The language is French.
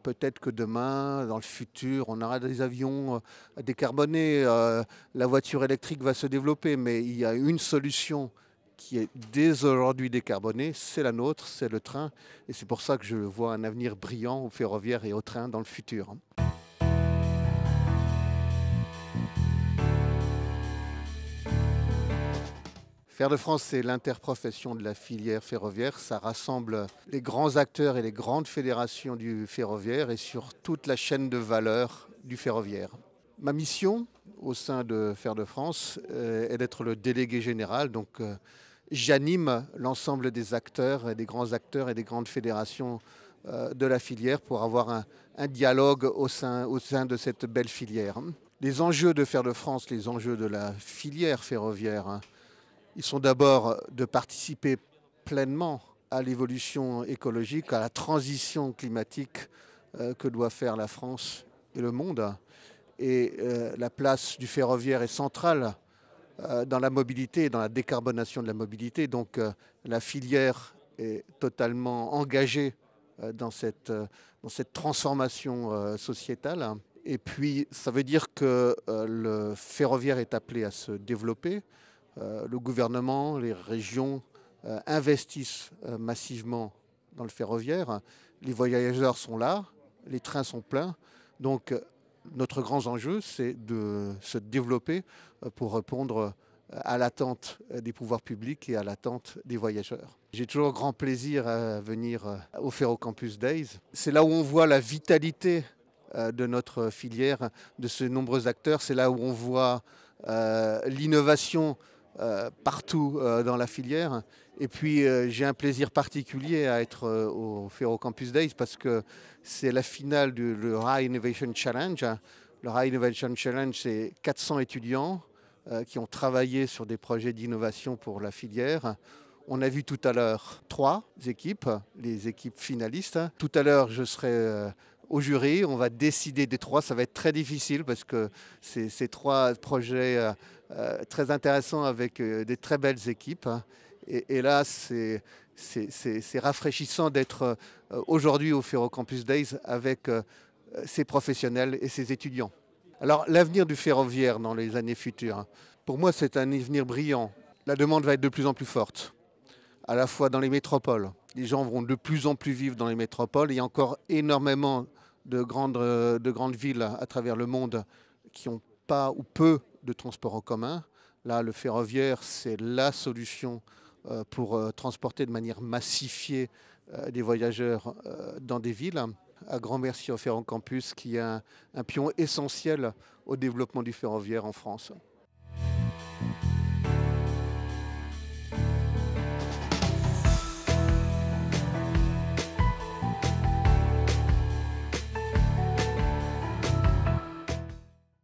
Peut-être que demain, dans le futur, on aura des avions décarbonés, la voiture électrique va se développer, mais il y a une solution qui est dès aujourd'hui décarbonée, c'est la nôtre, c'est le train. Et c'est pour ça que je vois un avenir brillant au ferroviaire et au train dans le futur. Fer de France, c'est l'interprofession de la filière ferroviaire. Ça rassemble les grands acteurs et les grandes fédérations du ferroviaire et sur toute la chaîne de valeur du ferroviaire. Ma mission au sein de Fer de France est d'être le délégué général. Donc, j'anime l'ensemble des acteurs, des grands acteurs et des grandes fédérations de la filière pour avoir un dialogue au sein de cette belle filière. Les enjeux de Fer de France, les enjeux de la filière ferroviaire, ils sont d'abord de participer pleinement à l'évolution écologique, à la transition climatique que doit faire la France et le monde. Et la place du ferroviaire est centrale dans la mobilité et dans la décarbonation de la mobilité. Donc la filière est totalement engagée dans cette transformation sociétale. Et puis ça veut dire que le ferroviaire est appelé à se développer. Le gouvernement, les régions investissent massivement dans le ferroviaire. Les voyageurs sont là, les trains sont pleins. Donc notre grand enjeu, c'est de se développer pour répondre à l'attente des pouvoirs publics et à l'attente des voyageurs. J'ai toujours grand plaisir à venir au Ferrocampus Days. C'est là où on voit la vitalité de notre filière, de ces nombreux acteurs. C'est là où on voit l'innovation partout dans la filière. Et puis j'ai un plaisir particulier à être au Ferrocampus Days parce que c'est la finale du High Innovation Challenge. Le High Innovation Challenge, c'est 400 étudiants qui ont travaillé sur des projets d'innovation pour la filière. On a vu tout à l'heure 3 équipes, les équipes finalistes. Tout à l'heure, je serai au jury. On va décider des 3. Ça va être très difficile parce que c'est 3 projets très intéressants avec des très belles équipes. Et là, c'est rafraîchissant d'être aujourd'hui au Ferrocampus Days avec ces professionnels et ces étudiants. Alors, l'avenir du ferroviaire dans les années futures, pour moi, c'est un avenir brillant. La demande va être de plus en plus forte, à la fois dans les métropoles. Les gens vont de plus en plus vivre dans les métropoles. Il y a encore énormément de grandes villes à travers le monde qui n'ont pas ou peu de transport en commun. Là, le ferroviaire, c'est la solution pour transporter de manière massifiée des voyageurs dans des villes. Un grand merci au Ferrocampus qui est un pion essentiel au développement du ferroviaire en France.